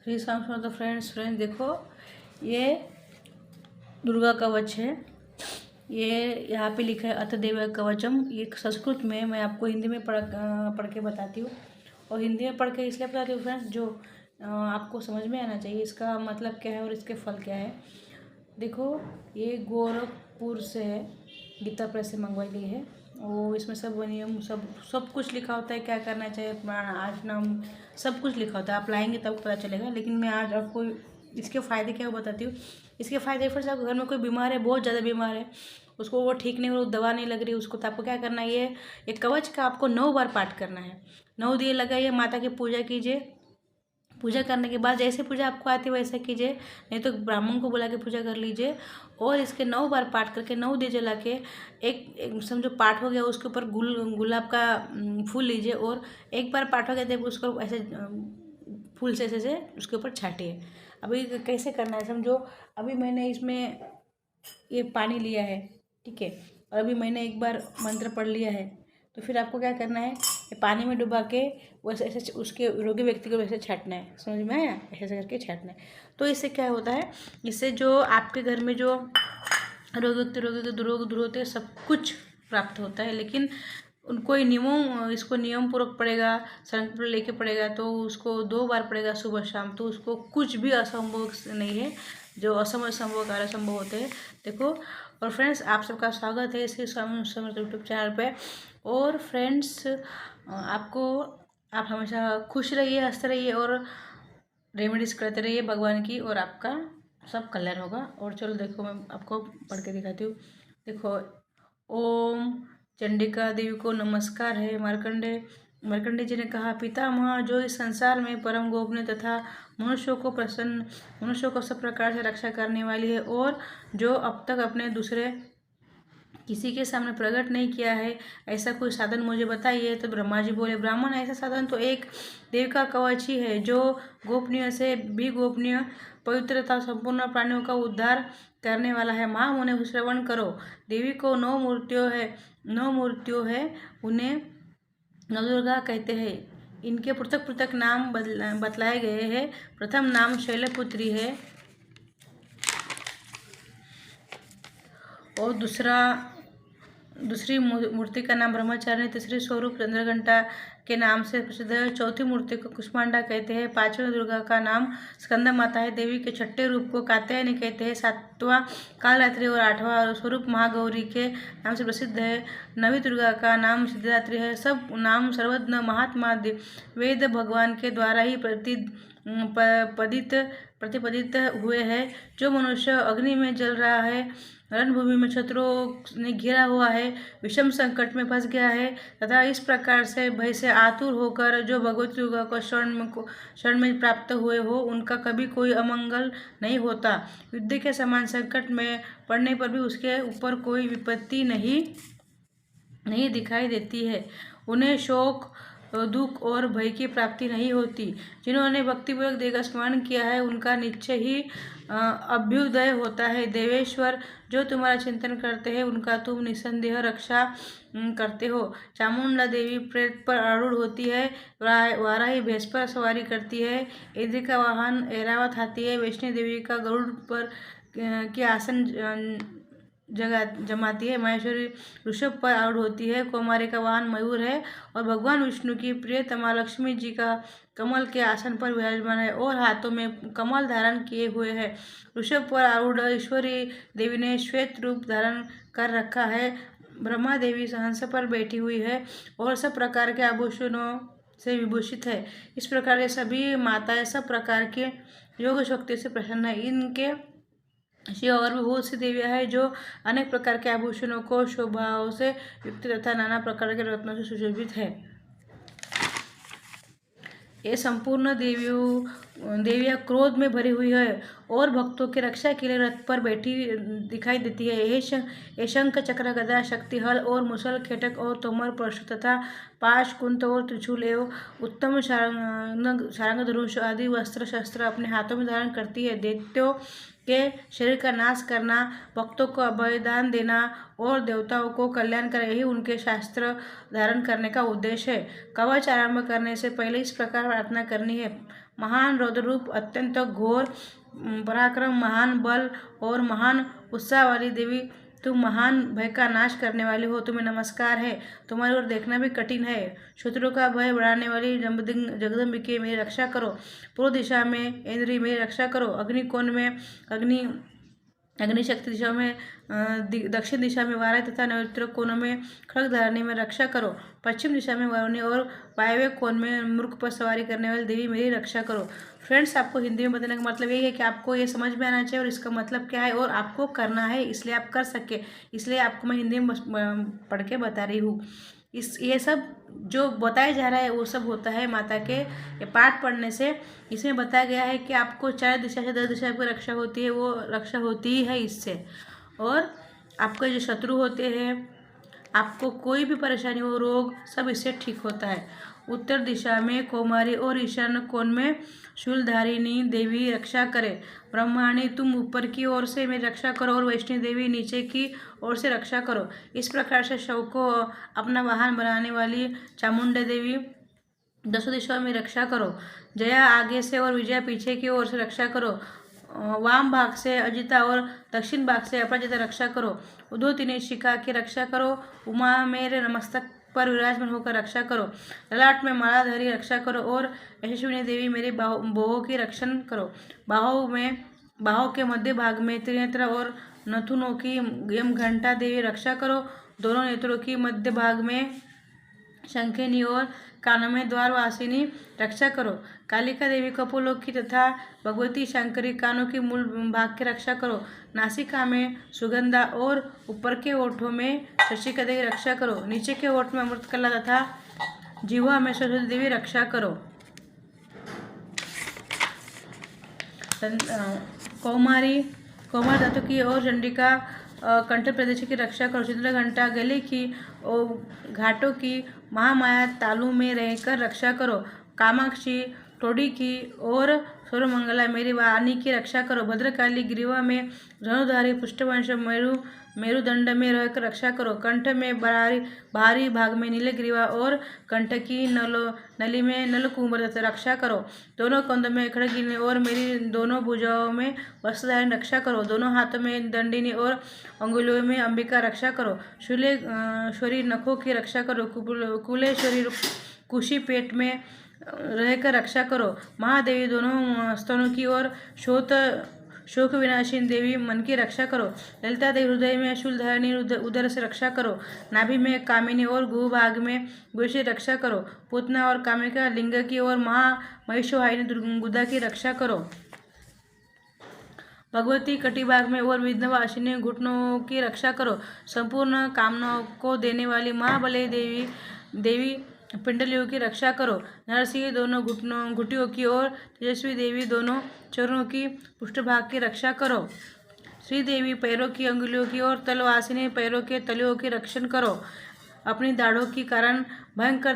श्री शाम तो फ्रेंड्स देखो, ये दुर्गा कवच है। ये यहाँ पे लिखा है अतदेव कवचम। ये संस्कृत में, मैं आपको हिंदी में पढ़ के बताती हूँ। और हिंदी में पढ़ के इसलिए बताती हूँ फ्रेंड्स, जो आपको समझ में आना चाहिए इसका मतलब क्या है और इसके फल क्या है। देखो, ये गोरखपुर से है, गीता प्रेस से मंगवाई गई है। और इसमें सब नियम सब कुछ लिखा होता है, क्या करना चाहिए, आचरण सब कुछ लिखा होता है। आप लाएंगे तब पता चलेगा। लेकिन मैं आज आपको इसके फ़ायदे क्या बताती हूँ। इसके फ़ायदे फिर से, घर में कोई बीमार है, बहुत ज़्यादा बीमार है, उसको वो ठीक नहीं हो रहा, दवा नहीं लग रही उसको, तो आपको क्या करना है, ये कवच का आपको 9 बार पाठ करना है। 9 दिए लगाइए, माता की पूजा कीजिए। पूजा करने के बाद जैसे पूजा आपको आती है वैसा कीजिए, नहीं तो ब्राह्मण को बुला के पूजा कर लीजिए। और इसके 9 बार पाठ करके 9 दिए जला के एक समझो पाठ हो गया, उसके ऊपर गुलाब का फूल लीजिए। और एक बार पाठ हो गया तब उसको ऐसे फूल से ऐसे उसके ऊपर छाटिए। अभी कैसे करना है समझो, अभी मैंने इसमें ये पानी लिया है, ठीक है, और अभी मैंने एक बार मंत्र पढ़ लिया है। तो फिर आपको क्या करना है, ये पानी में डुबा के वैसे ऐसे उसके रोगी व्यक्ति को वैसे छाटना है। समझ में आया? ऐसे करके छाटना है। तो इससे क्या होता है, इससे जो आपके घर में जो रोगी दूर होते हैं, सब कुछ प्राप्त होता है। लेकिन उनको इसको नियम पूर्वक पड़ेगा, संकल्प लेके पड़ेगा, तो उसको 2 बार पड़ेगा सुबह शाम, तो उसको कुछ भी असंभव नहीं है। जो असंभव कार्य संभव होते हैं। देखो, और फ्रेंड्स आप सबका स्वागत है इसी समर्थ यूट्यूब चैनल पे। और फ्रेंड्स आप हमेशा खुश रहिए, हंसते रहिए और रेमेडीज करते रहिए भगवान की, और आपका सब कल्याण होगा। और चलो देखो, मैं आपको पढ़ के दिखाती हूँ। देखो, ओम चंडिका देवी को नमस्कार है। मार्कंडे जी ने कहा, पितामह जो इस संसार में परम गोपनीय तथा मनुष्यों को सब प्रकार से रक्षा करने वाली है, और जो अब तक अपने दूसरे किसी के सामने प्रकट नहीं किया है, ऐसा कोई साधन मुझे बताइए। तो ब्रह्मा जी बोले, ब्राह्मण ऐसा साधन तो एक देव का कवच ही है, जो गोपनीय से भी गोपनीय, पवित्रता संपूर्ण प्राणियों का उद्धार करने वाला है। महामुने श्रवण करो। देवी को 9 मूर्तियों है, उन्हें नवदुर्गा कहते हैं। इनके पृथक पृथक नाम बतलाए गए हैं। प्रथम नाम शैलपुत्री है, और दूसरी मूर्ति का नाम ब्रह्मचारिणी, तीसरी स्वरूप चंद्रघंटा के नाम से प्रसिद्ध है। चौथी मूर्ति को कुष्मांडा कहते हैं। 5वें दुर्गा का नाम स्कंद माता है। देवी के 6ठे रूप को कात्यायनी कहते हैं। 7वां कालरात्रि और 8वां स्वरूप महागौरी के नाम से प्रसिद्ध है। 9वीं दुर्गा का नाम सिद्धिदात्री है। सब नाम सर्वज्ञ महात्मा वेद भगवान के द्वारा ही प्रतिपादित हुए हैं। जो मनुष्य अग्नि में जल रहा है, रणभूमि में शत्रुओं ने घिरा हुआ है, विषम संकट में फंस गया है, तथा इस प्रकार से भय से आतुर होकर जो भगवत दुर्गा को शरण में प्राप्त हुए हो, उनका कभी कोई अमंगल नहीं होता। युद्ध के समान संकट में पड़ने पर भी उसके ऊपर कोई विपत्ति नहीं दिखाई देती है। उन्हें शोक, दुख और भय की प्राप्ति नहीं होती। जिन्होंने भक्तिपूर्वक देव का स्मरण किया है, उनका निश्चय ही अभ्युदय होता है। देवेश्वर जो तुम्हारा चिंतन करते हैं, उनका तुम निसंदेह रक्षा करते हो। चामुंडा देवी प्रेत पर आरूढ़ होती है। वाराही भैंस पर सवारी करती है। इंद्र का वाहन ऐरावत हाथी है। वैष्णो देवी का गरुड़ पर के आसन जमाती है। महेश्वरी ऋषभ पर आरूढ़ होती है। कौमारी का वाहन मयूर है, और भगवान विष्णु की प्रियतमा लक्ष्मी जी का कमल के आसन पर विराजमान है, और हाथों में कमल धारण किए हुए है। ऋषभ पर आरूढ़ ईश्वरी देवी ने श्वेत रूप धारण कर रखा है। ब्रह्मा देवी हंस पर बैठी हुई है, और सब प्रकार के आभूषणों से विभूषित है। इस प्रकार ये सभी माताएं सब प्रकार के योग शक्ति से प्रसन्न है। इनके शिव और भी बहुत सी देवियाँ हैं, जो अनेक प्रकार के आभूषणों को शोभाओं से युक्त तथा नाना प्रकार के रत्नों से सुशोभित है। ये संपूर्ण देवियाँ क्रोध में भरी हुई है, और भक्तों की रक्षा के लिए रथ पर बैठी दिखाई देती है। ये शंख, चक्र, गदा, शक्ति, हल और मुसल, खेटक और तोमर, परशु तथा पाश, कुंत और त्रिशूल एवं उत्तम सारंग, धनुष आदि वस्त्र शस्त्र अपने हाथों में धारण करती है। दैत्यों के शरीर का नाश करना, भक्तों को अभयदान देना और देवताओं को कल्याण कर, यही उनके शास्त्र धारण करने का उद्देश्य है। कवच आरंभ करने से पहले इस प्रकार प्रार्थना करनी है। महान रौद्र रूप, अत्यंत घोर पराक्रम, महान बल और महान उत्साह वाली देवी, तुम महान भय का नाश करने वाली हो, तुम्हें नमस्कार है। तुम्हारी ओर देखना भी कठिन है। शत्रु का भय बढ़ाने वाली जगदम्बिके मेरी रक्षा करो। पूर्व दिशा में इंद्री मेरी रक्षा करो। अग्निकोण में अग्निशक्ति दिशा में दक्षिण दिशा में वाराही तथा नैऋत्य कोणों में खड्गधारिणी में रक्षा करो। पश्चिम दिशा में वरुणी और वायव्य कोण में मूर्ख पर सवारी करने वाली देवी मेरी रक्षा करो। फ्रेंड्स, आपको हिंदी में बताने का मतलब यही है कि आपको ये समझ में आना चाहिए और इसका मतलब क्या है और आपको करना है, इसलिए आप कर सके, इसलिए आपको मैं हिंदी में पढ़ के बता रही हूँ। ये सब जो बताया जा रहा है वो सब होता है माता के ये पाठ पढ़ने से। इसमें बताया गया है कि आपको 4 दिशा से 10 दिशा की रक्षा होती है, वो रक्षा होती ही है इससे। और आपके जो शत्रु होते हैं, आपको कोई भी परेशानी हो, रोग, सब इससे ठीक होता है। उत्तर दिशा में कौमारी और ईशान्य कोण में शूलधारिणी देवी रक्षा करे। ब्रह्माणी, तुम ऊपर की ओर से मेरी रक्षा करो और वैष्णवी देवी नीचे की ओर से रक्षा करो। इस प्रकार से शव को अपना वाहन बनाने वाली चामुंडा देवी 10 दिशाओं में रक्षा करो। जया आगे से और विजया पीछे की ओर से रक्षा करो। वाम भाग से अजिता और दक्षिण भाग से अपराजिता रक्षा करो। उद्योतिनी शिखा की रक्षा करो। उमा मेरे मस्तक पर विराजमान होकर रक्षा करो। ललाट में मालाधारी रक्षा करो और यशस्विनी देवी मेरे बाहों की रक्षण करो। बाहों के मध्य भाग में त्रिनेत्र और नथुनों की यम घंटा देवी रक्षा करो। दोनों नेत्रों की मध्य भाग में शंखिनी और कानों में द्वारवासिनी रक्षा करो। कालिका देवी कपोलों की तथा भगवती शंकरी कानों की मूल भाग की रक्षा करो। नासिका में सुगंधा और ऊपर के ओठों में शशिका देवी रक्षा करो। नीचे के ओठ में अमृतकला तथा जिह्वा में सरस्वती देवी रक्षा करो। कौमार धातु की और चंडिका कंठ प्रदेश की रक्षा करो। चित्र घंटा गले की और घाटों की महामाया तालु में रहकर रक्षा करो। कामाक्षी टोडी की और सर्वमंगला मेरी वाणी की रक्षा करो। भद्रकाली ग्रीवा में धनुधारी पुष्टवंश मेरुदंड में रहकर रक्षा करो। कंठ में बाहरी भाग में नीलग्रीवा और कंठ की नली में नलकुंबर रक्षा करो। दोनों कंधों में खड़गिनी और मेरी दोनों भुजाओं में वस्त्रधारण रक्षा करो। दोनों हाथों में दंडिनी और अंगुलियों में अंबिका रक्षा करो। शूलेश्वरी नखों की रक्षा करो। कुलेश्वरी कुशी पेट में रहकर रक्षा करो। महादेवी दोनों स्तनों की और शोक विनाशिनी देवी मन की रक्षा करो। ललिता देवी हृदय में शूलधारिणी उदर से रक्षा करो। नाभि में कामिनी और भूभाग में गुरुश्री रक्षा करो। पूतना और कामिका लिंग की और महिषवाहिनी गुदा की रक्षा करो। भगवती कटिभाग में और विघ्नवासिनी घुटनों की रक्षा करो। संपूर्ण कामनाओं को देने वाली महाबली देवी पिंडलियों की रक्षा करो। नरसिंह दोनों घुटियों की और तेजस्वी देवी दोनों चरणों की पृष्ठभाग की रक्षा करो। श्रीदेवी पैरों की अंगुलियों की और तलवासिनी पैरों के तलियों की रक्षण करो। अपनी दाढ़ों के कारण भयंकर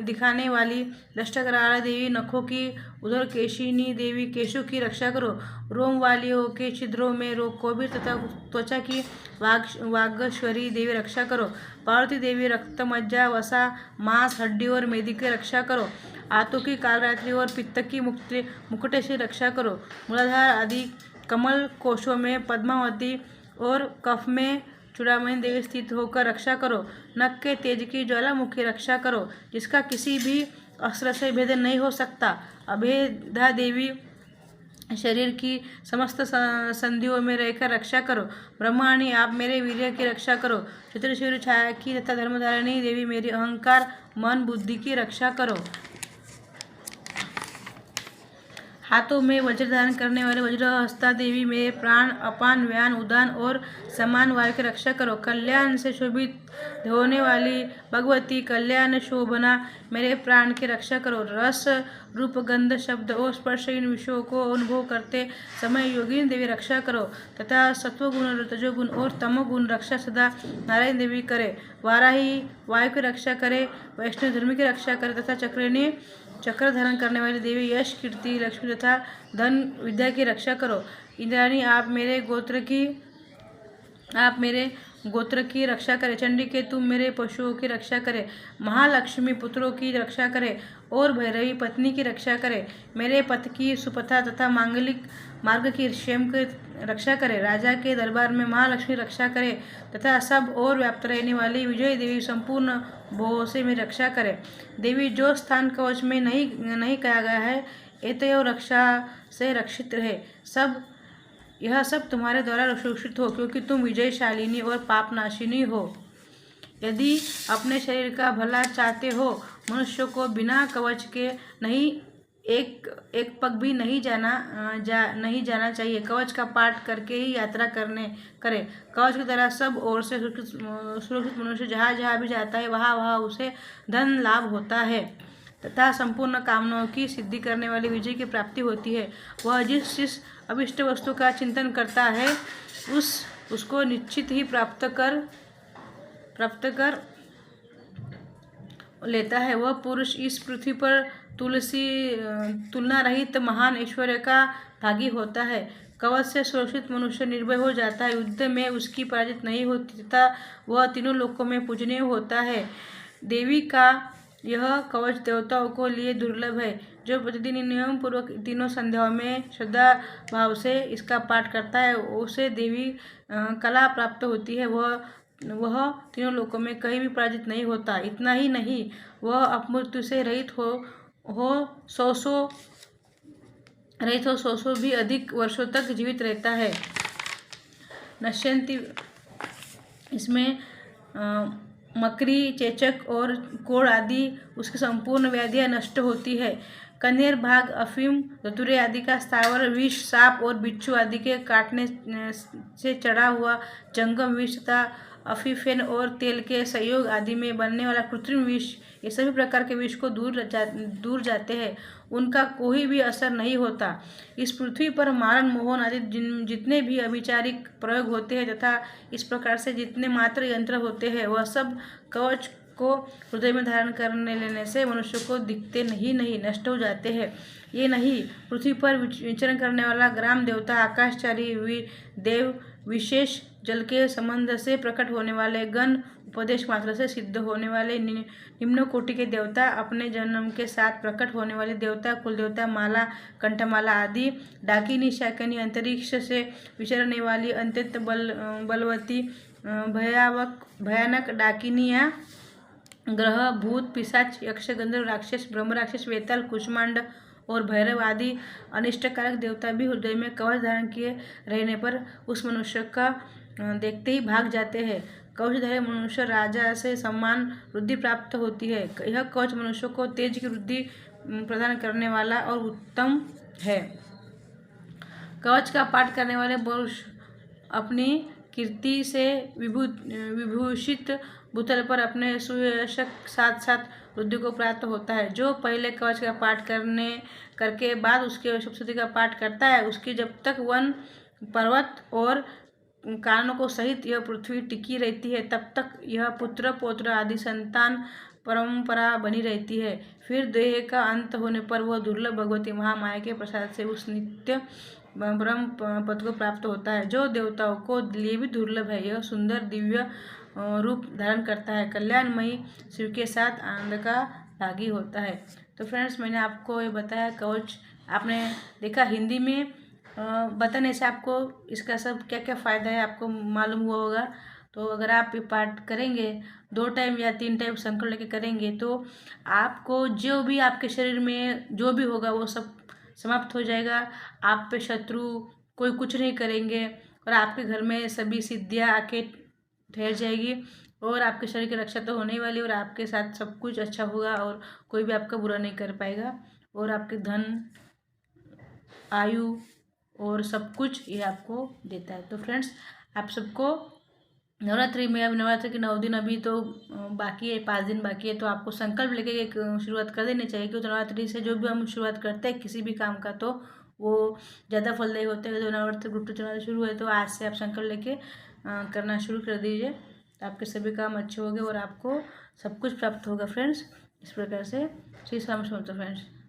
दिखाने वाली दष्टकराला देवी नखों की उधर केशिनी देवी केशों की रक्षा करो। रोम वालियों के छिद्रों में रोग को भी तथा त्वचा की वागेश्वरी देवी रक्षा करो। पार्वती देवी रक्त मज्जा वसा मांस हड्डी और मेदी की रक्षा करो। आंतों की कालरात्रि और पित्त की मुकुटे से रक्षा करो। मूलाधार आदि कमल कोशों में पद्मावती और कफ में चूड़ामणि देवी स्थित होकर रक्षा करो। नख के तेज की ज्वालामुखी रक्षा करो, जिसका किसी भी अस्त्र से भेदन नहीं हो सकता। अभेदा देवी शरीर की समस्त संधियों में रहकर रक्षा करो। ब्रह्माणी, आप मेरे वीर्य की रक्षा करो। चित्रशूर छाया की तथा धर्मधारिणी देवी मेरी अहंकार मन बुद्धि की रक्षा करो। हाथों में वज्र धारण करने वाले वज्रहस्ता देवी मेरे प्राण अपान व्यान उदान और समान वायु की रक्षा करो। कल्याण से शोभित होने वाली भगवती कल्याण शोभना मेरे प्राण की रक्षा करो। रस रूप गंध शब्द और स्पर्श इन विषयों को अनुभव करते समय योगिनी देवी रक्षा करो तथा सत्वगुण रजोगुण और तमोगुण रक्षा सदा नारायण देवी करे। वाराही वायु की रक्षा करे, वैष्णव धर्म की रक्षा करे तथा चक्रिणी चक्र धारण करने वाली देवी यश कीर्ति लक्ष्मी तथा धन विद्या की रक्षा करो। इंद्राणी, आप मेरे गोत्र की रक्षा करें। चंडी के तुम मेरे पशुओं की रक्षा करें। महालक्ष्मी पुत्रों की रक्षा करें और भैरवी पत्नी की रक्षा करे। मेरे पथ की सुपथा तथा मांगलिक मार्ग की क्षेम की रक्षा करे। राजा के दरबार में महालक्ष्मी रक्षा करे तथा सब और व्याप्त रहने वाली विजय देवी संपूर्ण भोगों से मेरी रक्षा करे। देवी, जो स्थान कवच में नहीं कहा गया है, एतयो रक्षा से रक्षित रहे। यह सब तुम्हारे द्वारा सुरक्षित हो, क्योंकि तुम विजयशालिनी और पापनाशिनी हो। यदि अपने शरीर का भला चाहते हो, मनुष्य को बिना कवच के एक पग भी नहीं जाना चाहिए। कवच का पाठ करके ही यात्रा करे। कवच की तरह सब ओर से सुरक्षित मनुष्य जहाँ भी जाता है, वहाँ उसे धन लाभ होता है तथा संपूर्ण कामनाओं की सिद्धि करने वाली विजय की प्राप्ति होती है। वह जिस अभिष्ट वस्तु का चिंतन करता है, उसको निश्चित ही प्राप्त कर लेता है। वह पुरुष इस पृथ्वी पर तुलना रहित महान ऐश्वर्य का भागी होता है। कवच से सुरक्षित मनुष्य निर्भय हो जाता है, युद्ध में उसकी पराजित नहीं होती तथा वह तीनों लोकों में पूजनीय होता है। देवी का यह कवच देवताओं को लिए दुर्लभ है। जो प्रतिदिन नियम पूर्वक तीनों संध्याओं में श्रद्धा भाव से इसका पाठ करता है, उसे देवी कला प्राप्त होती है। वह तीनों लोकों में कहीं भी पराजित नहीं होता। इतना ही नहीं, वह अपमृत्यु से रहित हो सौ भी अधिक वर्षों तक जीवित रहता है। नश्यंती, इसमें मकड़ी, चेचक और कोढ़ आदि उसकी संपूर्ण व्याधियां नष्ट होती है। कनेर, भाग, अफीम, धतूरे आदि का स्थावर विष, सांप और बिच्छू आदि के काटने से चढ़ा हुआ जंगम विष तथा अफीफेन और तेल के संयोग आदि में बनने वाला कृत्रिम विष, ये सभी प्रकार के विष को दूर जाते हैं। उनका कोई भी असर नहीं होता। इस पृथ्वी पर मारण, मोहन आदि जितने भी अभिचारिक प्रयोग होते हैं तथा इस प्रकार से जितने मात्र यंत्र होते हैं, वह सब कवच को हृदय में धारण करने लेने से मनुष्य को दिखते नहीं नष्ट हो जाते हैं। ये नहीं, पृथ्वी पर विचरण करने वाला ग्राम देवता, आकाशचारी देव, विशेष जल के संबंध से प्रकट होने वाले गण, उपदेश मात्र से सिद्ध होने वाले निम्न कोटि के देवता, अपने जन्म के साथ प्रकट होने वाले देवता, कुल देवता, माला, कंठमाला आदि, डाकिनी, शाकिनी, अंतरिक्ष से विचरने वाली अत्यंत बलवती भयानक डाकिनियाँ, ग्रह, भूत, पिशाच, यक्ष, गंधर्व, राक्षस, ब्रह्म राक्षस, वेताल, कुष्मांड और भैरव आदि अनिष्टकारक देवता भी हृदय में कवच धारण किए रहने पर उस मनुष्य का देखते ही भाग जाते हैं। कवचधारी मनुष्य राजा से सम्मान वृद्धि प्राप्त होती है। यह कवच मनुष्य को तेज की वृद्धि प्रदान करने वाला और उत्तम है। कवच का पाठ करने वाले पुरुष अपनी कीर्ति से विभूषित भूतल पर अपने सुयश साथ वृद्धि को प्राप्त होता है। जो पहले कवच का पाठ करके बाद उसके सप्तशती का पाठ करता है, उसकी जब तक वन, पर्वत और कानों को सहित यह पृथ्वी टिकी रहती है, तब तक यह पुत्र, पौत्र आदि संतान परंपरा बनी रहती है। फिर देह का अंत होने पर वह दुर्लभ भगवती महामाया के प्रसाद से उस नित्य ब्रह्म पद को प्राप्त होता है, जो देवताओं को लिए भी दुर्लभ है। यह सुंदर दिव्य रूप धारण करता है, कल्याणमयी शिव के साथ आनंद का भागी होता है। तो फ्रेंड्स, मैंने आपको ये बताया कवच, आपने देखा हिंदी में बताने से आपको इसका सब क्या क्या फ़ायदा है आपको मालूम हुआ होगा। तो अगर आप ये पाठ करेंगे 2 टाइम या 3 टाइम संकल्प लेके करेंगे, तो आपको जो भी आपके शरीर में जो भी होगा वो सब समाप्त हो जाएगा। आप पे शत्रु कोई कुछ नहीं करेंगे और आपके घर में सभी सिद्धियां आके ठहर जाएगी और आपके शरीर की रक्षा तो होने ही वाली और आपके साथ सब कुछ अच्छा होगा और कोई भी आपका बुरा नहीं कर पाएगा और आपके धन, आयु और सब कुछ ये आपको देता है। तो फ्रेंड्स, आप सबको नवरात्रि में, अब नवरात्रि के 9 दिन अभी तो बाकी है, 5 दिन बाकी है, तो आपको संकल्प लेके एक शुरुआत कर देनी चाहिए। क्योंकि नवरात्रि से जो भी हम शुरुआत करते हैं किसी भी काम का, तो वो ज़्यादा फलदायी होते हैं। तो नवरात्रि गुप्त चुनाव शुरू है, तो आज से आप संकल्प लेके करना शुरू कर दीजिए, तो आपके सभी काम अच्छे होंगे और आपको सब कुछ प्राप्त होगा फ्रेंड्स। इस प्रकार से श्री स्वामी समर्थ फ्रेंड्स।